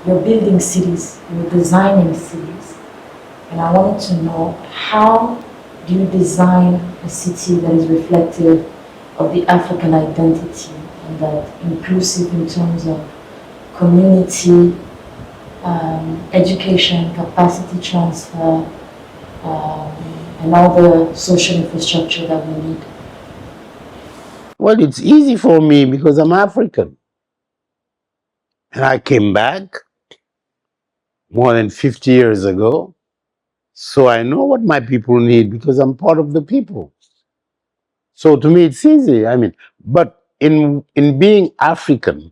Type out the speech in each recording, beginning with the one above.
you're building cities, you're designing cities, and I wanted to know how do you design a city that is reflective of the African identity and that inclusive in terms of community, education, capacity transfer, and all the social infrastructure that we need. Well, it's easy for me because I'm African. And I came back more than 50 years ago. So I know what my people need because I'm part of the people. So to me, it's easy. I mean, but in being African,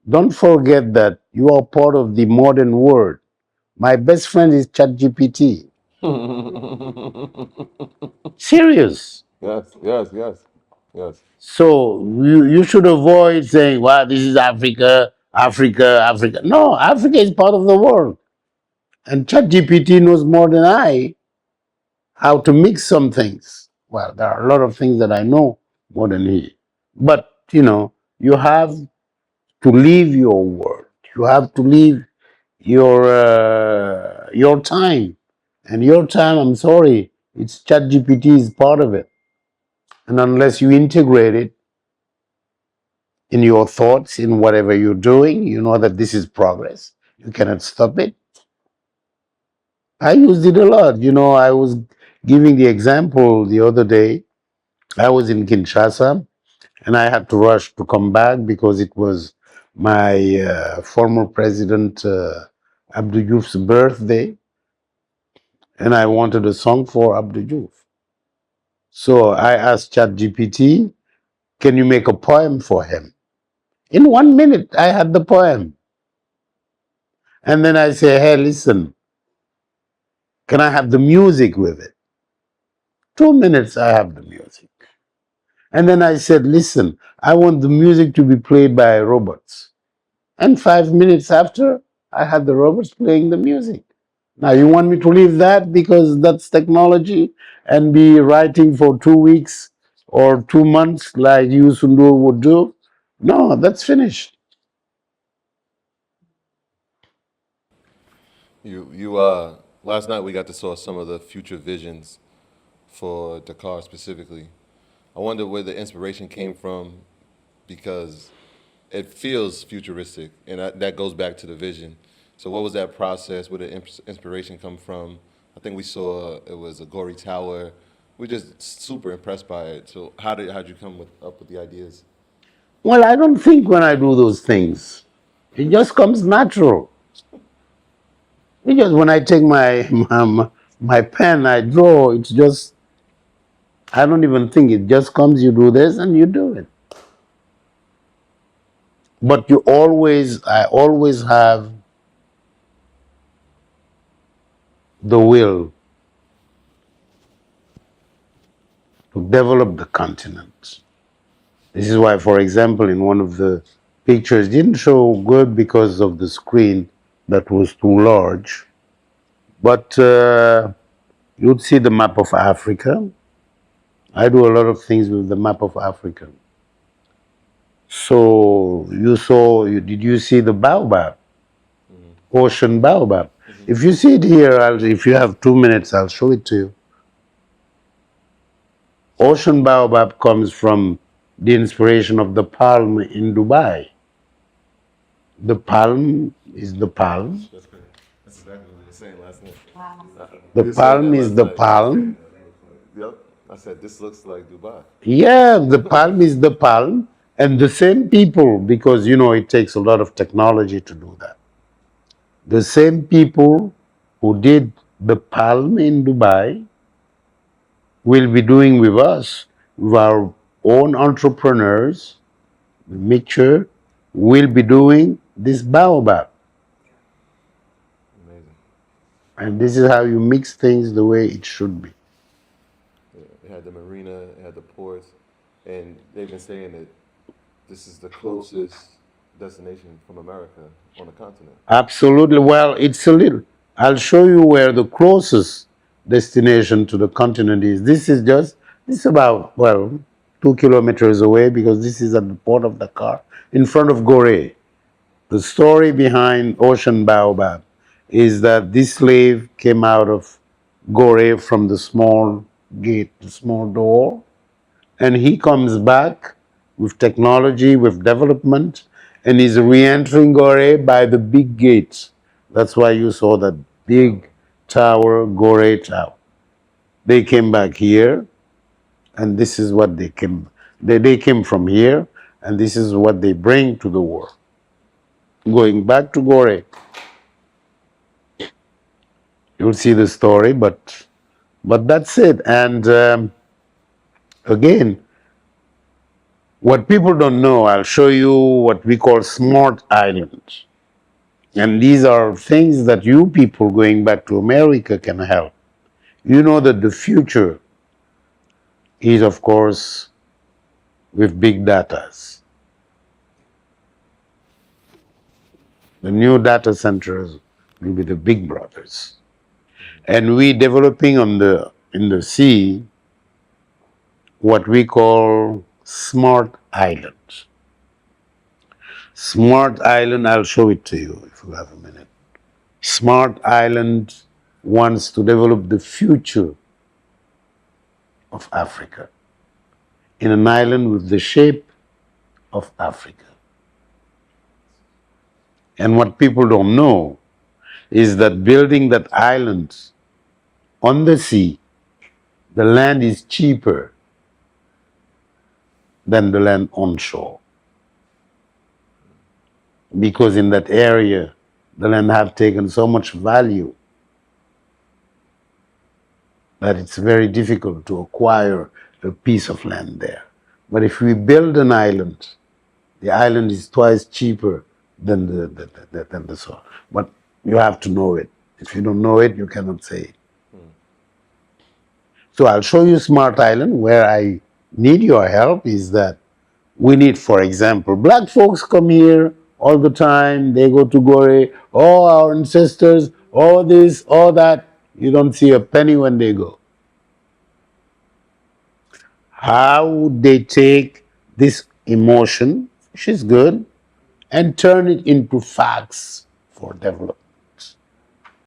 don't forget that you are part of the modern world. My best friend is ChatGPT. Serious. Yes, yes, yes, yes. So you should avoid saying, well, this is Africa, Africa, Africa. No, Africa is part of the world. And ChatGPT knows more than I how to mix some things. Well, there are a lot of things that I know more than he. But, you have to leave your world. You have to leave your time. And your time, I'm sorry, it's ChatGPT is part of it. And unless you integrate it in your thoughts, in whatever you're doing, you know that this is progress. You cannot stop it. I used it a lot. I was giving the example the other day. I was in Kinshasa and I had to rush to come back because it was my former president Abdou Diouf's birthday, and I wanted a song for Abdou Diouf. So I asked ChatGPT, "Can you make a poem for him?" In 1 minute, I had the poem, and then I say, "Hey, listen, can I have the music with it?" 2 minutes, I have the music. And then I said, "Listen, I want the music to be played by robots." And 5 minutes after, I had the robots playing the music. Now, you want me to leave that because that's technology and be writing for 2 weeks or 2 months like you Sundur would do? No, that's finished. Last night we got to saw some of the future visions for Dakar specifically. I wonder where the inspiration came from because it feels futuristic, and that goes back to the vision. So, what was that process? Where the inspiration come from? I think we saw it was a Gory Tower. We're just super impressed by it. So, how'd you come up with the ideas? Well, I don't think when I do those things, it just comes natural. It just when I take my pen, I draw. It's just I don't even think it just comes. You do this and you do it. But I always have the will to develop the continent. This is why, for example, in one of the pictures, it didn't show good because of the screen that was too large. But you'd see the map of Africa. I do a lot of things with the map of Africa. So did you see the baobab, ocean baobab? If you see it here, if you have 2 minutes, I'll show it to you. Ocean baobab comes from the inspiration of the palm in Dubai. The palm is the palm. That's great. That's exactly what we were saying last night. The We were saying palm that is last the night. palm. Yep. I said this looks like Dubai. Yeah, the palm is the palm. And the same people, because it takes a lot of technology to do that. The same people who did the palm in Dubai will be doing with us, with our own entrepreneurs, the mixture, will be doing this baobab. Amazing. And this is how you mix things the way it should be. Yeah. It had the marina, it had the ports, and they've been saying that this is the closest destination from America on the continent. Absolutely. Well, it's a little. I'll show you where the closest destination to the continent is. This is about, well, 2 kilometers away because this is at the port of Dakar in front of Gorée. The story behind Ocean Baobab is that this slave came out of Gore from the small gate, the small door, and he comes back with technology, with development, and is re-entering Gore by the big gate. That's why you saw that big tower, Gore Tower. They came back here, and this is what they came. They came from here, and this is what they bring to the world. Going back to Gore, you'll see the story, but that's it. And again, what people don't know, I'll show you what we call smart islands. And these are things that you people going back to America can help. You know that the future is, of course, with big datas. The new data centers will be the big brothers. And we developing in the sea what we call smart islands. Smart island, I'll show it to you if you have a minute. Smart island wants to develop the future of Africa in an island with the shape of Africa. And what people don't know is that building that island on the sea, the land is cheaper than the land onshore. Because in that area, the land have taken so much value that it's very difficult to acquire a piece of land there. But if we build an island, the island is twice cheaper than the soil. But you have to know it. If you don't know it, you cannot say it. So I'll show you Smart Island. Where I need your help is that we need, for example, black folks come here all the time. They go to Gore. Oh, our ancestors, all this, all that. You don't see a penny when they go. How would they take this emotion, which is good, and turn it into facts for development?